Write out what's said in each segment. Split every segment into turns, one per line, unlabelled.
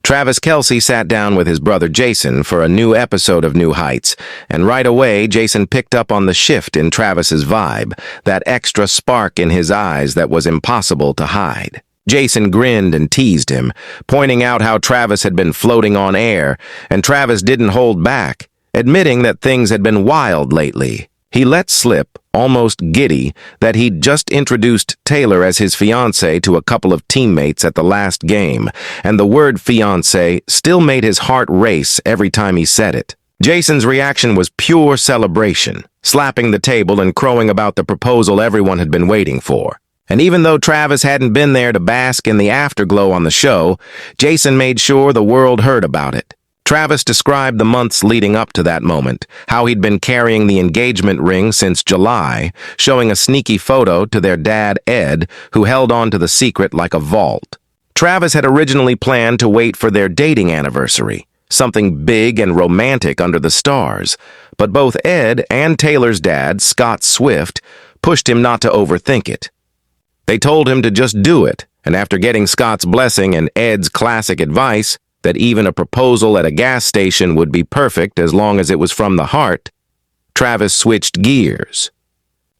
Travis Kelce sat down with his brother Jason for a new episode of New Heights, and right away Jason picked up on the shift in Travis's vibe, that extra spark in his eyes that was impossible to hide. Jason grinned and teased him, pointing out how Travis had been floating on air, and Travis didn't hold back, admitting that things had been wild lately. He let slip, almost giddy, that he'd just introduced Taylor as his fiancée to a couple of teammates at the last game, and the word fiancé still made his heart race every time he said it. Jason's reaction was pure celebration, slapping the table and crowing about the proposal everyone had been waiting for. And even though Travis hadn't been there to bask in the afterglow on the show, Jason made sure the world heard about it. Travis described the months leading up to that moment, how he'd been carrying the engagement ring since July, showing a sneaky photo to their dad, Ed, who held on to the secret like a vault. Travis had originally planned to wait for their dating anniversary, something big and romantic under the stars, but both Ed and Taylor's dad, Scott Swift, pushed him not to overthink it. They told him to just do it, and after getting Scott's blessing and Ed's classic advice, that even a proposal at a gas station would be perfect as long as it was from the heart, Travis switched gears.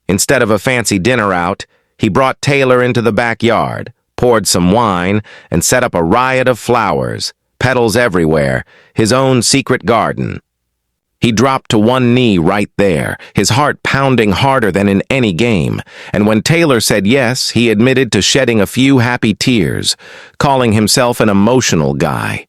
Instead of a fancy dinner out, he brought Taylor into the backyard, poured some wine, and set up a riot of flowers, petals everywhere, his own secret garden. He dropped to one knee right there, his heart pounding harder than in any game, and when Taylor said yes, he admitted to shedding a few happy tears, calling himself an emotional guy.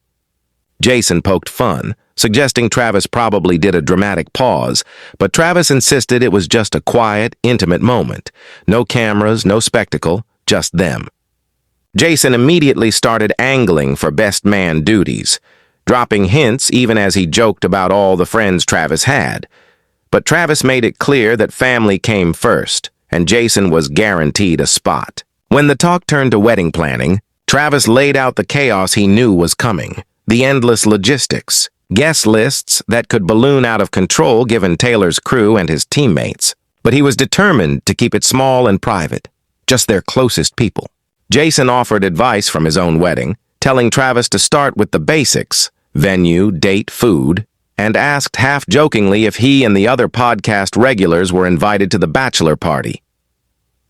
Jason poked fun, suggesting Travis probably did a dramatic pause, but Travis insisted it was just a quiet, intimate moment. No cameras, no spectacle, just them. Jason immediately started angling for best man duties, dropping hints even as he joked about all the friends Travis had. But Travis made it clear that family came first, and Jason was guaranteed a spot. When the talk turned to wedding planning, Travis laid out the chaos he knew was coming. The endless logistics, guest lists that could balloon out of control given Taylor's crew and his teammates. But he was determined to keep it small and private, just their closest people. Jason offered advice from his own wedding, telling Travis to start with the basics, venue, date, food, and asked half-jokingly if he and the other podcast regulars were invited to the bachelor party.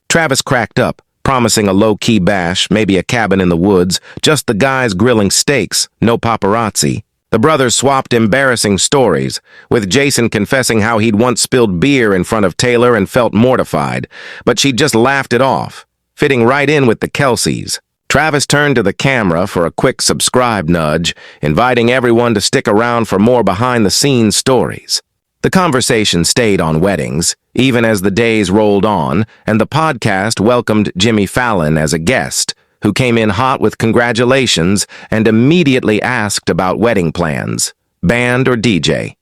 Travis cracked up, promising a low-key bash, maybe a cabin in the woods, just the guys grilling steaks, no paparazzi. The brothers swapped embarrassing stories, with Jason confessing how he'd once spilled beer in front of Taylor and felt mortified, but she'd just laughed it off, fitting right in with the Kelces. Travis turned to the camera for a quick subscribe nudge, inviting everyone to stick around for more behind-the-scenes stories. The conversation stayed on weddings, even as the days rolled on, and the podcast welcomed Jimmy Fallon as a guest, who came in hot with congratulations and immediately asked about wedding plans, band or DJ.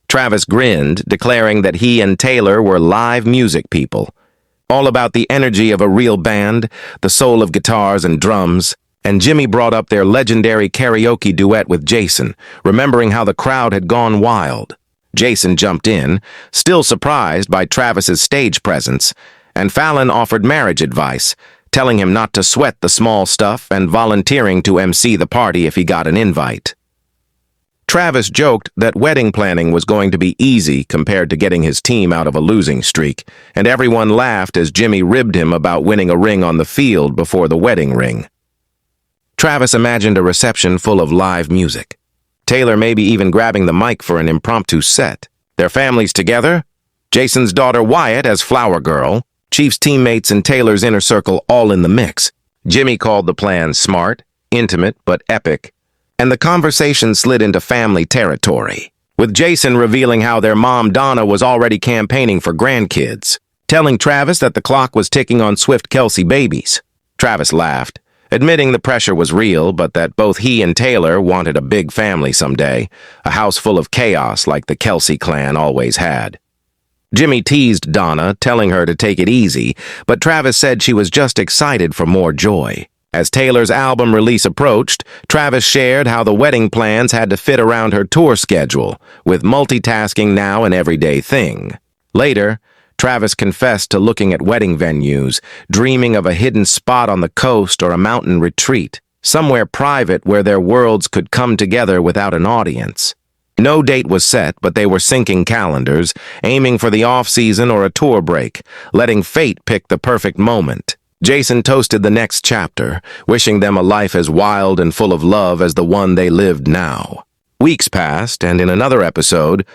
Travis grinned, declaring that he and Taylor were live music people, all about the energy of a real band, the soul of guitars and drums, and Jimmy brought up their legendary karaoke duet with Jason, remembering how the crowd had gone wild. Jason jumped in, still surprised by Travis's stage presence, and Fallon offered marriage advice, telling him not to sweat the small stuff and volunteering to MC the party if he got an invite. Travis joked that wedding planning was going to be easy compared to getting his team out of a losing streak, and everyone laughed as Jimmy ribbed him about winning a ring on the field before the wedding ring. Travis imagined a reception full of live music. Taylor maybe even grabbing the mic for an impromptu set. Their families together, Jason's daughter Wyatt as flower girl, Chief's teammates and Taylor's inner circle all in the mix. Jimmy called the plan smart, intimate, but epic, and the conversation slid into family territory, with Jason revealing how their mom Donna was already campaigning for grandkids, telling Travis that the clock was ticking on Swift Kelce babies. Travis laughed, admitting the pressure was real, but that both he and Taylor wanted a big family someday, a house full of chaos like the Kelce clan always had. Jimmy teased Donna, telling her to take it easy, but Travis said she was just excited for more joy. As Taylor's album release approached, Travis shared how the wedding plans had to fit around her tour schedule, with multitasking now an everyday thing. Later, Travis confessed to looking at wedding venues, dreaming of a hidden spot on the coast or a mountain retreat, somewhere private where their worlds could come together without an audience. No date was set, but they were syncing calendars, aiming for the off-season or a tour break, letting fate pick the perfect moment. Jason toasted the next chapter, wishing them a life as wild and full of love as the one they lived now. Weeks passed, and in another episode,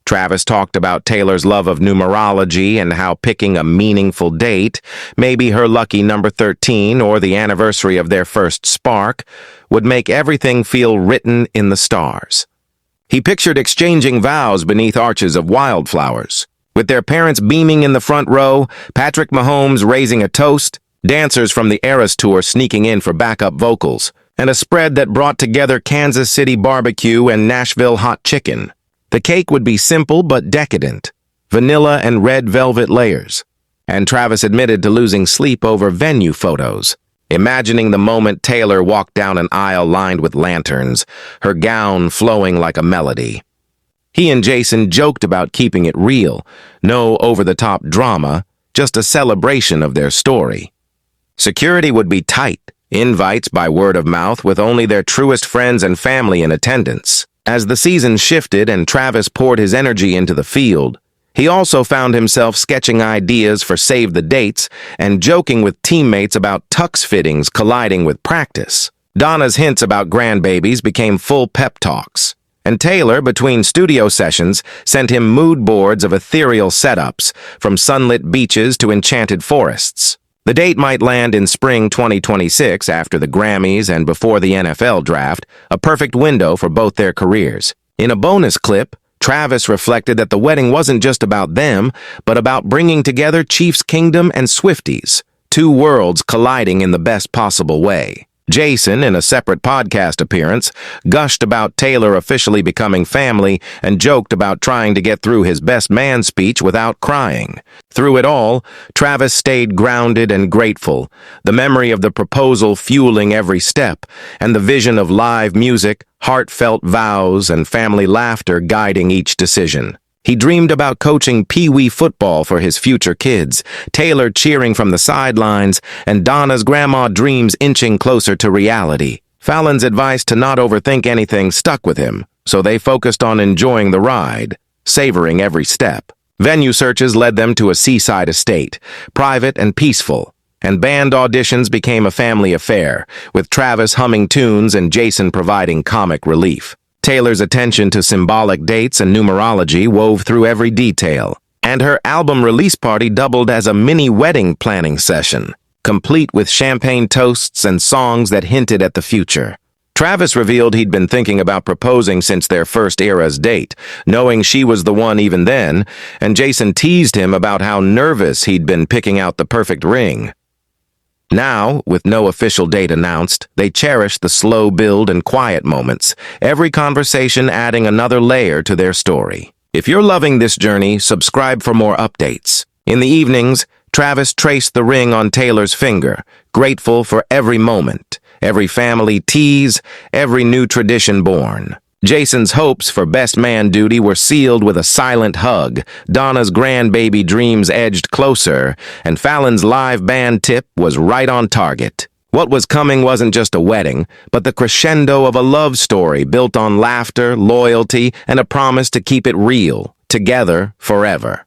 Travis talked about Taylor's love of numerology and how picking a meaningful date, maybe her lucky number 13 or the anniversary of their first spark, would make everything feel written in the stars. He pictured exchanging vows beneath arches of wildflowers, with their parents beaming in the front row, Patrick Mahomes raising a toast, dancers from the Eras Tour sneaking in for backup vocals, and a spread that brought together Kansas City barbecue and Nashville hot chicken. The cake would be simple but decadent, vanilla and red velvet layers, and Travis admitted to losing sleep over venue photos, imagining the moment Taylor walked down an aisle lined with lanterns, her gown flowing like a melody. He and Jason joked about keeping it real, no over-the-top drama, just a celebration of their story. Security would be tight, invites by word of mouth with only their truest friends and family in attendance. As the season shifted and Travis poured his energy into the field, he also found himself sketching ideas for save the dates and joking with teammates about tux fittings colliding with practice. Donna's hints about grandbabies became full pep talks, and Taylor, between studio sessions, sent him mood boards of ethereal setups, from sunlit beaches to enchanted forests. The date might land in spring 2026 after the Grammys and before the NFL draft, a perfect window for both their careers. In a bonus clip, Travis reflected that the wedding wasn't just about them, but about bringing together Chiefs Kingdom and Swifties, two worlds colliding in the best possible way. Jason, in a separate podcast appearance, gushed about Taylor officially becoming family and joked about trying to get through his best man speech without crying. Through it all, Travis stayed grounded and grateful, the memory of the proposal fueling every step, and the vision of live music, heartfelt vows, and family laughter guiding each decision. He dreamed about coaching Pee-wee football for his future kids, Taylor cheering from the sidelines, and Donna's grandma dreams inching closer to reality. Fallon's advice to not overthink anything stuck with him, so they focused on enjoying the ride, savoring every step. Venue searches led them to a seaside estate, private and peaceful, and band auditions became a family affair, with Travis humming tunes and Jason providing comic relief. Taylor's attention to symbolic dates and numerology wove through every detail, and her album release party doubled as a mini wedding planning session, complete with champagne toasts and songs that hinted at the future. Travis revealed he'd been thinking about proposing since their first Eras date, knowing she was the one even then, and Jason teased him about how nervous he'd been picking out the perfect ring. Now, with no official date announced, they cherished the slow build and quiet moments, every conversation adding another layer to their story. If you're loving this journey, subscribe for more updates. In the evenings, Travis traced the ring on Taylor's finger, grateful for every moment, every family tease, every new tradition born. Jason's hopes for best man duty were sealed with a silent hug, Donna's grandbaby dreams edged closer, and Fallon's live band tip was right on target. What was coming wasn't just a wedding, but the crescendo of a love story built on laughter, loyalty, and a promise to keep it real, together forever.